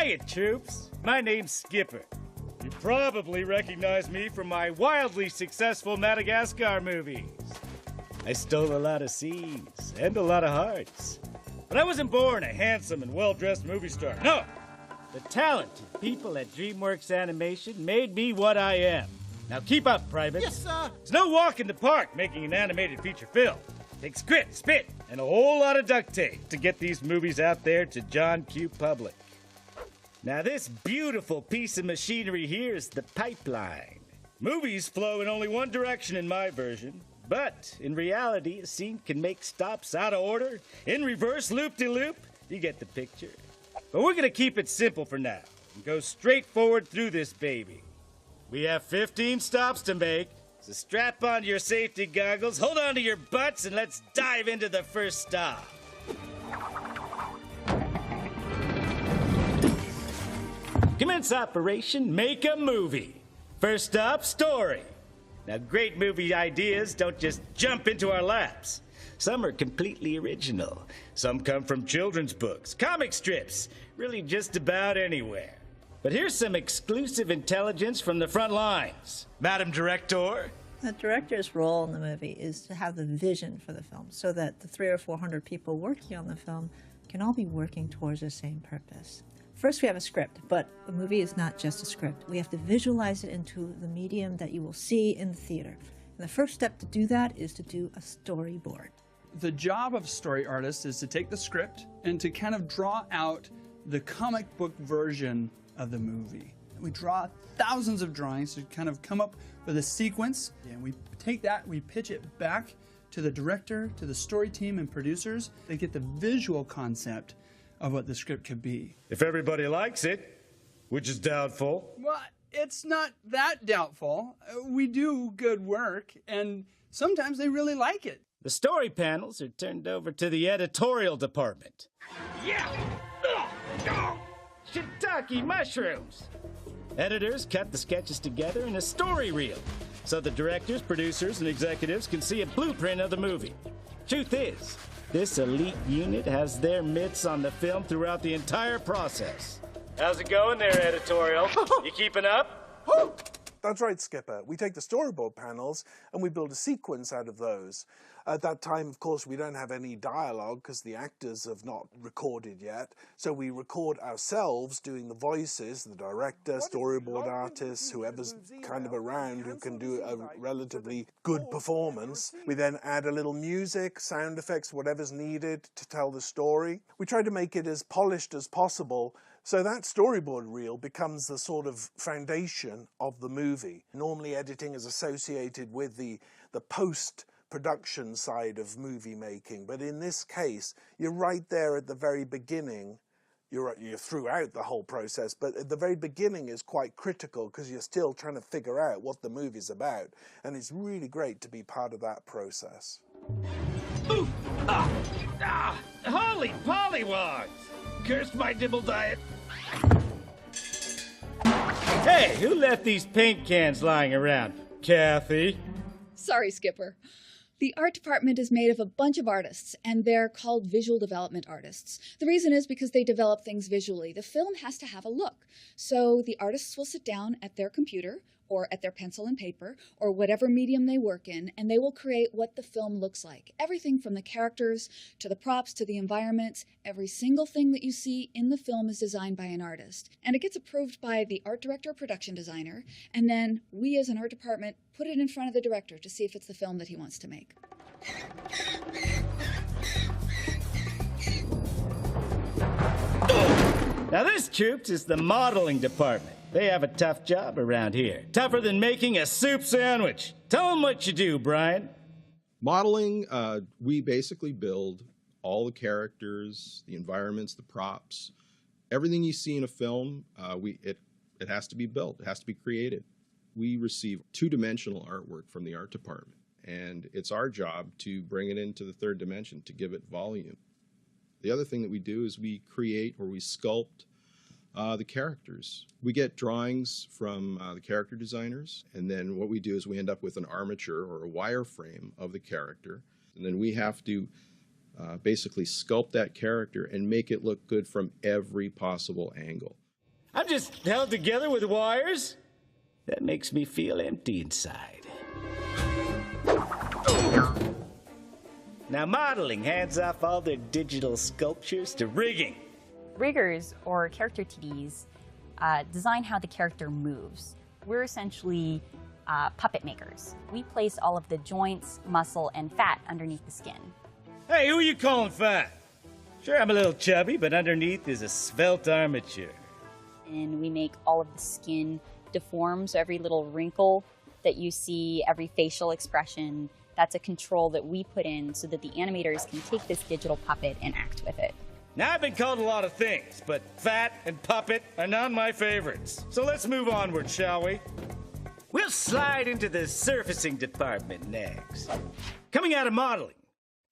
Hiya, troops. My name's Skipper. You probably recognize me from my wildly successful Madagascar movies. I stole a lot of scenes and a lot of hearts. But I wasn't born a handsome and well-dressed movie star. No! The talented people at Dreamworks Animation made me what I am. Now keep up, privates. Yes, sir. It's no walk in the park making an animated feature film. Takes grit, spit, and a whole lot of duct tape to get these movies out there to John Q. Public. Now this beautiful piece of machinery here is the pipeline. Movies flow in only one direction in my version, but in reality, a scene can make stops out of order, in reverse, loop-de-loop. You get the picture. But we're gonna keep it simple for now and go straight forward through this baby. We have 15 stops to make, so strap on your safety goggles, hold on to your butts, and let's dive into the first stop. Commence operation, make a movie. First stop, story. Now, great movie ideas don't just jump into our laps. Some are completely original. Some come from children's books, comic strips, really just about anywhere. But here's some exclusive intelligence from the front lines. Madam Director? The director's role in the movie is to have the vision for the film so that the 300 or 400 people working on the film can all be working towards the same purpose. First, we have a script, but a movie is not just a script. We have to visualize it into the medium that you will see in the theater. And the first step to do that is to do a storyboard. The job of a story artist is to take the script and to kind of draw out the comic book version of the movie. We draw thousands of drawings to kind of come up with a sequence, and we take that, we pitch it back to the director, to the story team and producers. They get the visual concept of what the script could be. If everybody likes it, which is doubtful. Well, it's not that doubtful. We do good work, and sometimes they really like it. The story panels are turned over to the editorial department. Yeah! Shiitake mushrooms! Editors cut the sketches together in a story reel, so the directors, producers, and executives can see a blueprint of the movie. Truth is, this elite unit has their mitts on the film throughout the entire process. How's it going there, editorial? You keeping up? That's right, Skipper. We take the storyboard panels and we build a sequence out of those. At that time, of course, we don't have any dialogue because the actors have not recorded yet. So we record ourselves doing the voices, the director, storyboard artists, whoever's kind of around who can do a relatively good performance. We then add a little music, sound effects, whatever's needed to tell the story. We try to make it as polished as possible. So that storyboard reel becomes the sort of foundation of the movie. Normally editing is associated with the post-production side of movie making, but in this case, you're right there at the very beginning. You're throughout the whole process, but at the very beginning is quite critical because you're still trying to figure out what the movie's about, and it's really great to be part of that process. Ooh! Holy pollywogs! Curse my dibble diet. Hey, who left these paint cans lying around? Kathy? Sorry, Skipper. The art department is made of a bunch of artists, and they're called visual development artists. The reason is because they develop things visually. The film has to have a look. So the artists will sit down at their computer, or at their pencil and paper, or whatever medium they work in, and they will create what the film looks like. Everything from the characters, to the props, to the environments, every single thing that you see in the film is designed by an artist. And it gets approved by the art director or production designer, and then we as an art department put it in front of the director to see if it's the film that he wants to make. Now this, troops, is the modeling department. They have a tough job around here. Tougher than making a soup sandwich. Tell them what you do, Brian. Modeling, we basically build all the characters, the environments, the props. Everything you see in a film, it has to be built. It has to be created. We receive two-dimensional artwork from the art department, and it's our job to bring it into the third dimension, to give it volume. The other thing that we do is we create or we sculpt the characters. We get drawings from the character designers, and then what we do is we end up with an armature or a wireframe of the character, and then we have to basically sculpt that character and make it look good from every possible angle. I'm just held together with wires. That makes me feel empty inside. Now modeling hands off all their digital sculptures to rigging. Riggers, or character TDs, design how the character moves. We're essentially puppet makers. We place all of the joints, muscle, and fat underneath the skin. Hey, who are you calling fat? Sure, I'm a little chubby, but underneath is a svelte armature. And we make all of the skin deform, so every little wrinkle that you see, every facial expression, that's a control that we put in so that the animators can take this digital puppet and act with it. Now, I've been called a lot of things, but fat and puppet are not my favorites. So let's move onward, shall we? We'll slide into the surfacing department next. Coming out of modeling,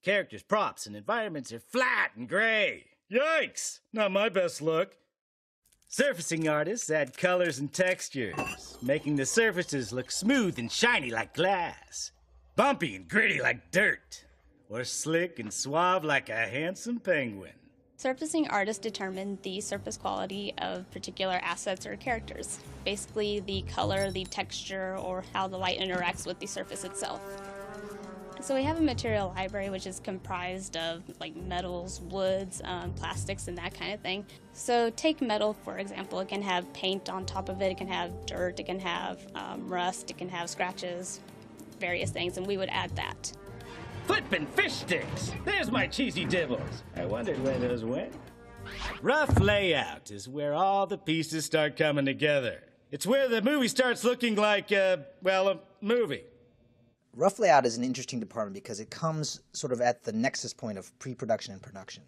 characters, props, and environments are flat and gray. Yikes! Not my best look. Surfacing artists add colors and textures, making the surfaces look smooth and shiny like glass, bumpy and gritty like dirt, or slick and suave like a handsome penguin. Surfacing artists determine the surface quality of particular assets or characters. Basically, the color, the texture, or how the light interacts with the surface itself. So we have a material library which is comprised of like metals, woods, plastics, and that kind of thing. So take metal, for example. It can have paint on top of it, it can have dirt, it can have rust, it can have scratches, various things, and we would add that. Flippin' fish sticks! There's my cheesy dibbles. I wondered where those went. Rough layout is where all the pieces start coming together. It's where the movie starts looking like, well, a movie. Rough layout is an interesting department because it comes sort of at the nexus point of pre-production and production.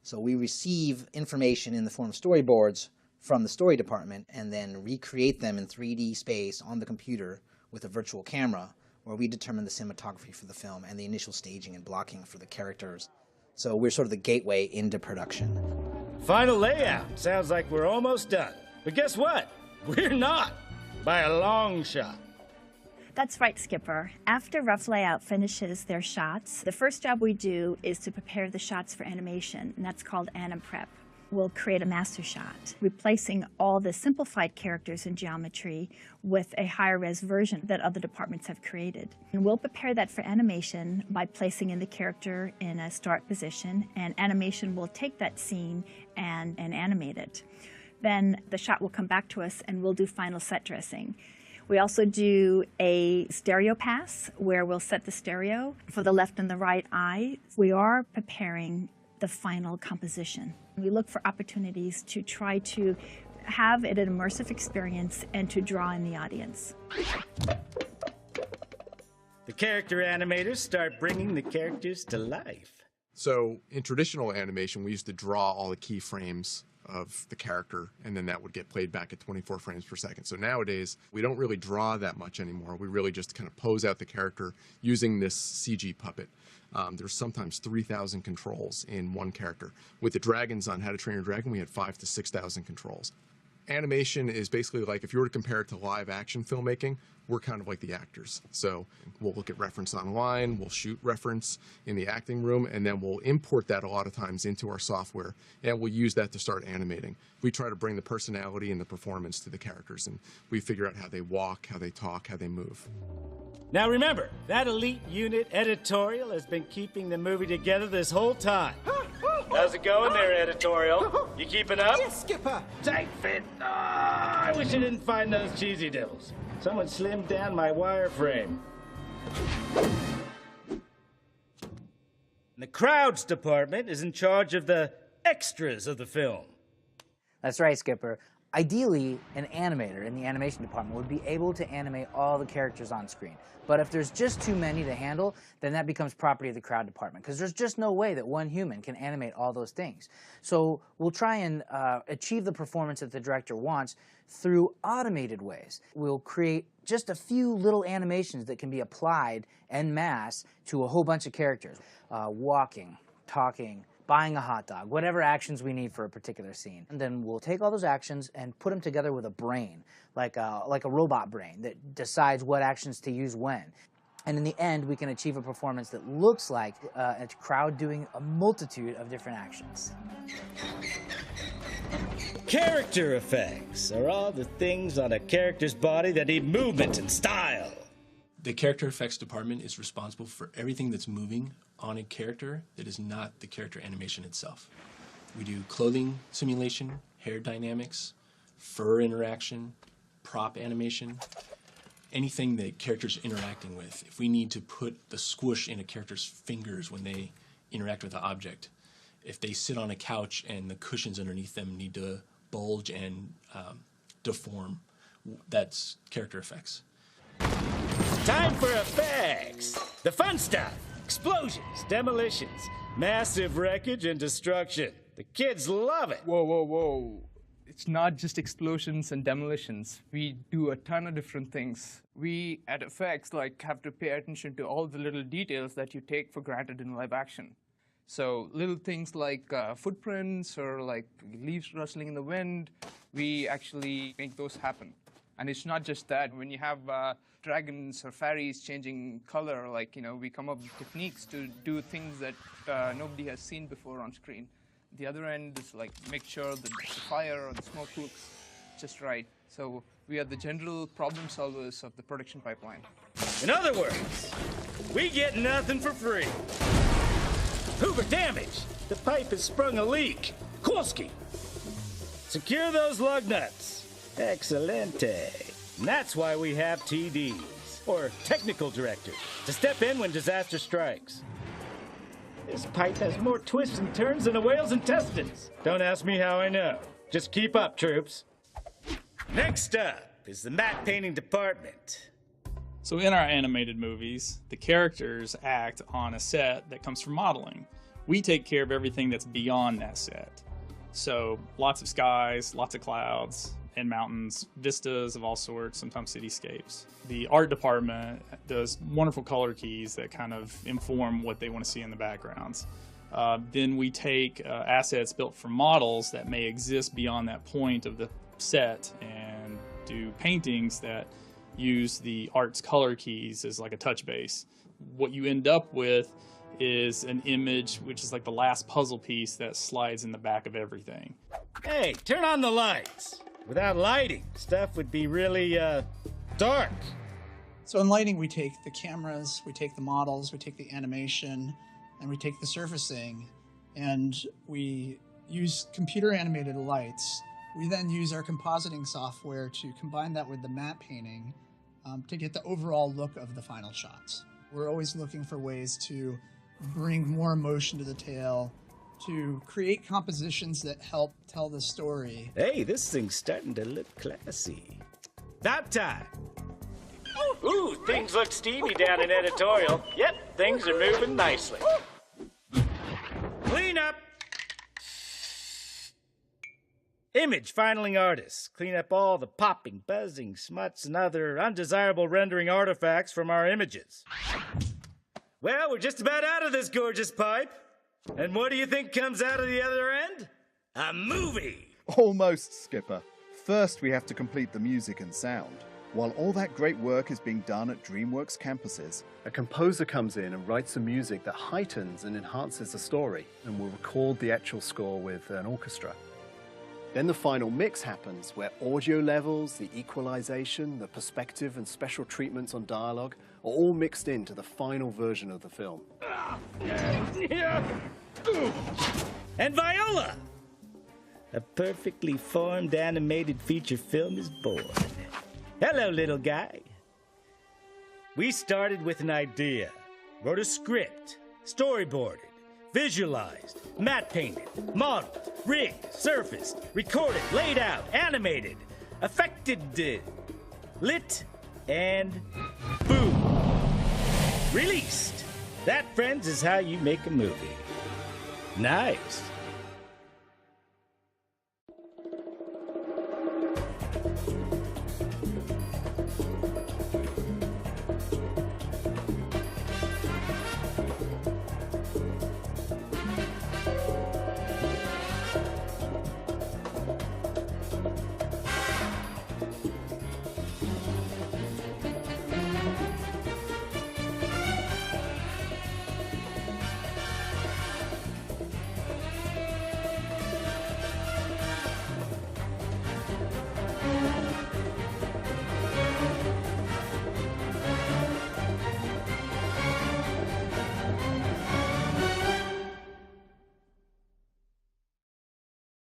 So we receive information in the form of storyboards from the story department and then recreate them in 3D space on the computer with a virtual camera, where we determine the cinematography for the film and the initial staging and blocking for the characters. So we're sort of the gateway into production. Final layout. Sounds like we're almost done. But guess what? We're not. By a long shot. That's right, Skipper. After Rough Layout finishes their shots, the first job we do is to prepare the shots for animation, and that's called anim prep. We'll create a master shot, replacing all the simplified characters in geometry with a higher res version that other departments have created. And we'll prepare that for animation by placing in the character in a start position, and animation will take that scene and animate it. Then the shot will come back to us and we'll do final set dressing. We also do a stereo pass where we'll set the stereo for the left and the right eye. We are preparing the final composition. We look for opportunities to try to have it an immersive experience and to draw in the audience. The character animators start bringing the characters to life. So in traditional animation, we used to draw all the keyframes of the character, and then that would get played back at 24 frames per second. So nowadays, we don't really draw that much anymore. We really just kind of pose out the character using this CG puppet. There's sometimes 3,000 controls in one character. With the dragons on How to Train Your Dragon, we had 5,000 to 6,000 controls. Animation is basically like, if you were to compare it to live action filmmaking, we're kind of like the actors. So we'll look at reference online, we'll shoot reference in the acting room, and then we'll import that a lot of times into our software, and we'll use that to start animating. We try to bring the personality and the performance to the characters, and we figure out how they walk, how they talk, how they move. Now remember, that elite unit editorial has been keeping the movie together this whole time. How's it going there, editorial? You keeping up? Yes, Skipper. Tight fit. Oh, I wish I didn't find those cheesy devils. Someone slimmed down my wireframe. The crowds department is in charge of the extras of the film. That's right, Skipper. Ideally, an animator in the animation department would be able to animate all the characters on screen. But if there's just too many to handle, then that becomes property of the crowd department, because there's just no way that one human can animate all those things. So we'll try and achieve the performance that the director wants through automated ways. We'll create just a few little animations that can be applied en masse to a whole bunch of characters. Walking, talking, buying a hot dog, whatever actions we need for a particular scene. And then we'll take all those actions and put them together with a brain, like a robot brain that decides what actions to use when. And in the end, we can achieve a performance that looks like a crowd doing a multitude of different actions. Character effects are all the things on a character's body that need movement and style. The character effects department is responsible for everything that's moving on a character that is not the character animation itself. We do clothing simulation, hair dynamics, fur interaction, prop animation, anything that characters are interacting with. If we need to put the squish in a character's fingers when they interact with the object, if they sit on a couch and the cushions underneath them need to bulge and deform, that's character effects. Time for effects! The fun stuff! Explosions, demolitions, massive wreckage and destruction. The kids love it! Whoa, whoa, whoa. It's not just explosions and demolitions. We do a ton of different things. We, at effects, have to pay attention to all the little details that you take for granted in live action. So little things like footprints or leaves rustling in the wind, we actually make those happen. And it's not just that. When you have dragons or fairies changing color, we come up with techniques to do things that nobody has seen before on screen. The other end is make sure that the fire or the smoke looks just right. So we are the general problem solvers of the production pipeline. In other words, we get nothing for free. Hoover damage! The pipe has sprung a leak. Kowalski! Secure those lug nuts. Excelente. And that's why we have TDs, or technical directors, to step in when disaster strikes. This pipe has more twists and turns than a whale's intestines. Don't ask me how I know. Just keep up, troops. Next up is the matte painting department. So in our animated movies, the characters act on a set that comes from modeling. We take care of everything that's beyond that set. So lots of skies, lots of clouds and mountains, vistas of all sorts, sometimes cityscapes. The art department does wonderful color keys that kind of inform what they want to see in the backgrounds. Then we take assets built from models that may exist beyond that point of the set and do paintings that use the art's color keys as like a touch base. What you end up with is an image which is like the last puzzle piece that slides in the back of everything. Hey, turn on the lights. Without lighting, stuff would be really, dark. So in lighting, we take the cameras, we take the models, we take the animation, and we take the surfacing, and we use computer animated lights. We then use our compositing software to combine that with the matte painting to get the overall look of the final shots. We're always looking for ways to bring more emotion to the tale, to create compositions that help tell the story. Hey, this thing's starting to look classy. About time. Ooh, things look steamy down in editorial. Yep, things are moving nicely. Clean up. Image filing artists. Clean up all the popping, buzzing, smuts, and other undesirable rendering artifacts from our images. Well, we're just about out of this gorgeous pipe. And what do you think comes out of the other end? A movie! Almost, Skipper. First, we have to complete the music and sound. While all that great work is being done at Dreamwork's campuses, a composer comes in and writes some music that heightens and enhances the story, and will record the actual score with an orchestra. Then the final mix happens, where audio levels, the equalization, the perspective and special treatments on dialogue are all mixed into the final version of the film. And Viola! A perfectly formed animated feature film is born. Hello, little guy. We started with an idea, wrote a script, storyboarded, visualized, matte painted, modeled, rigged, surfaced, recorded, laid out, animated, affected, lit, and boom. Released. That, friends, is how you make a movie. Nice.